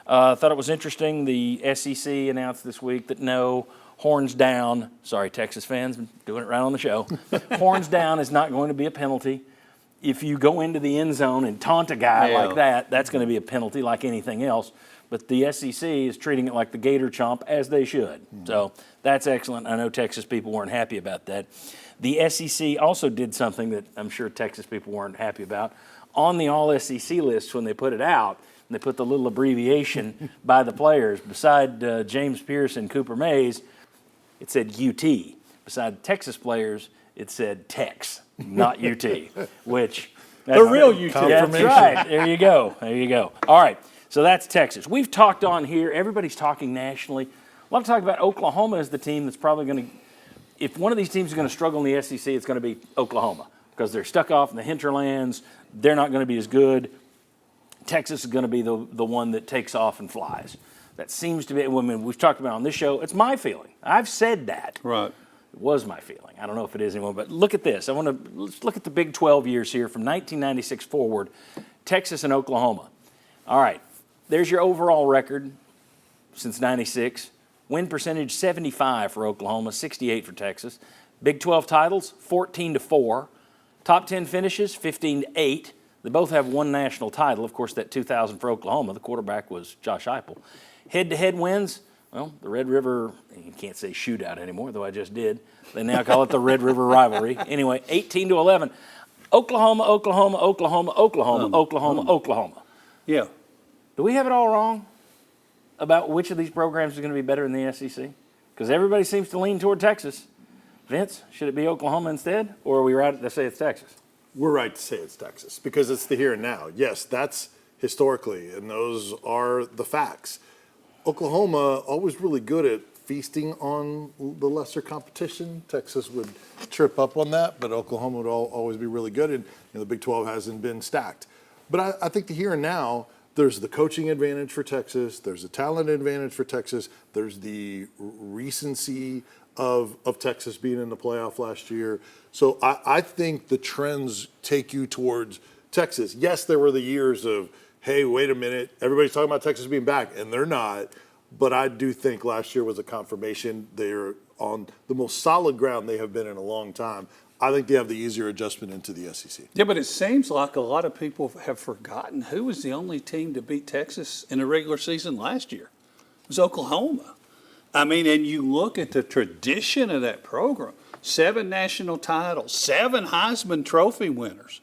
I thought it was interesting. The SEC announced this week that no, horns down. Sorry, Texas fans, I'm doing it right on the show. Horns down is not going to be a penalty. If you go into the end zone and taunt a guy like that, that's going to be a penalty like anything else. But the SEC is treating it like the gator chomp, as they should. So that's excellent. I know Texas people weren't happy about that. The SEC also did something that I'm sure Texas people weren't happy about. On the all-SEC list, when they put it out, and they put the little abbreviation by the players, beside James Pierce and Cooper Mays, it said UT. Beside Texas players, it said Tex, not UT, which... The real UT. That's right. There you go. There you go. All right. So that's Texas. We've talked on here. Everybody's talking nationally. A lot of talk about Oklahoma as the team that's probably going to... If one of these teams is going to struggle in the SEC, it's going to be Oklahoma because they're stuck off in the hinterlands. They're not going to be as good. Texas is going to be the one that takes off and flies. That seems to be, I mean, we've talked about on this show, it's my feeling. I've said that. Right. It was my feeling. I don't know if it is anymore, but look at this. Let's look at the Big 12 years here from 1996 forward, Texas and Oklahoma. All right, there's your overall record since 96. Win percentage 75 for Oklahoma, 68 for Texas. Big 12 titles, 14-4. Top 10 finishes, 15-8. They both have one national title. Of course, that 2000 for Oklahoma, the quarterback was Josh Heupel. Head-to-head wins, well, the Red River, you can't say shootout anymore, though I just did. They now call it the Red River rivalry. Anyway, 18-11. Oklahoma, Oklahoma, Oklahoma, Oklahoma, Oklahoma, Oklahoma. Yeah. Do we have it all wrong about which of these programs is going to be better in the SEC? Because everybody seems to lean toward Texas. Vince, should it be Oklahoma instead, or are we right to say it's Texas? We're right to say it's Texas because it's the here and now. Yes, that's historically, and those are the facts. Oklahoma always really good at feasting on the lesser competition. Texas would trip up on that, but Oklahoma would always be really good, and the Big 12 hasn't been stacked. But I think the here and now, there's the coaching advantage for Texas, there's the talent advantage for Texas, there's the recency of Texas being in the playoff last year. So I think the trends take you towards Texas. Yes, there were the years of, hey, wait a minute, everybody's talking about Texas being back, and they're not. But I do think last year was a confirmation they're on the most solid ground they have been in a long time. I think they have the easier adjustment into the SEC. Yeah, but it seems like a lot of people have forgotten who was the only team to beat Texas in the regular season last year. It was Oklahoma. I mean, and you look at the tradition of that program, 7 national titles, 7 Heisman Trophy winners.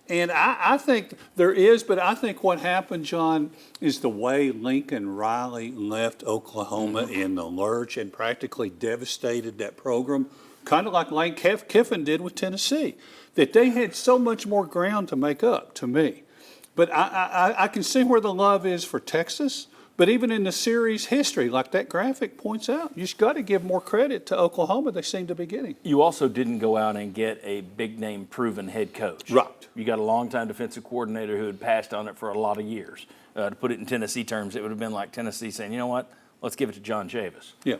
And I think there is, but I think what happened, John, is the way Lincoln Riley left Oklahoma in the lurch and practically devastated that program, kind of like Lane Kiffin did with Tennessee, that they had so much more ground to make up, to me. But I can see where the love is for Texas. But even in the series history, like that graphic points out, you just got to give more credit to Oklahoma. They seem to be getting. You also didn't go out and get a big-name proven head coach. Right. You got a longtime defensive coordinator who had passed on it for a lot of years. To put it in Tennessee terms, it would have been like Tennessee saying, you know what, let's give it to John Chavis. Yeah.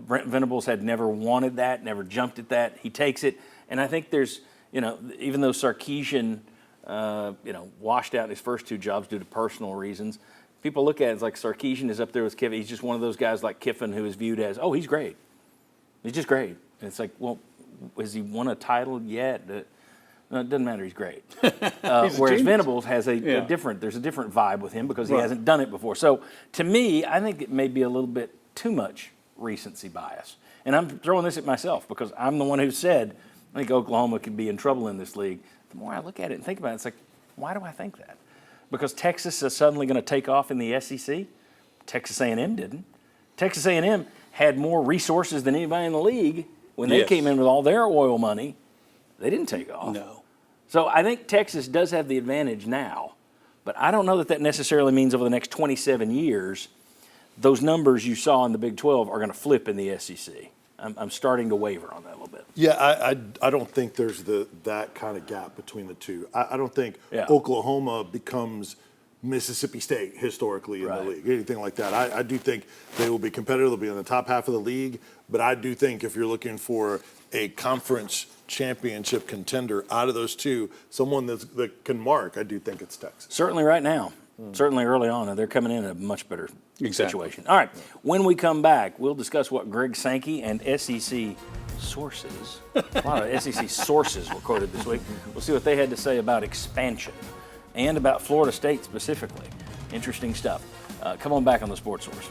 Brent Venables had never wanted that, never jumped at that. He takes it. And I think there's, even though Sarkisian, washed out his first 2 jobs due to personal reasons, people look at it as like Sarkisian is up there with Kiffin. He's just one of those guys like Kiffin who is viewed as, oh, he's great. He's just great. And it's like, well, has he won a title yet? No, it doesn't matter. He's great. Whereas Venables has there's a different vibe with him because he hasn't done it before. So to me, I think it may be a little bit too much recency bias. And I'm throwing this at myself because I'm the one who said, I think Oklahoma could be in trouble in this league. The more I look at it and think about it, it's like, why do I think that? Because Texas is suddenly going to take off in the SEC? Texas A&M didn't. Texas A&M had more resources than anybody in the league. When they came in with all their oil money, they didn't take off. No. So I think Texas does have the advantage now, but I don't know that necessarily means over the next 27 years, those numbers you saw in the Big 12 are going to flip in the SEC. I'm starting to waver on that a little bit. Yeah, I don't think there's that kind of gap between the two. I don't think Oklahoma becomes Mississippi State historically in the league, anything like that. I do think they will be competitive. They'll be in the top half of the league. But I do think if you're looking for a conference championship contender out of those two, someone that can mark, I do think it's Texas. Certainly right now. Certainly early on, and they're coming in a much better Exactly. situation. All right, when we come back, we'll discuss what Greg Sankey and SEC sources, a lot of SEC sources were quoted this week. We'll see what they had to say about expansion and about Florida State specifically. Interesting stuff. Come on back on the Sports Source.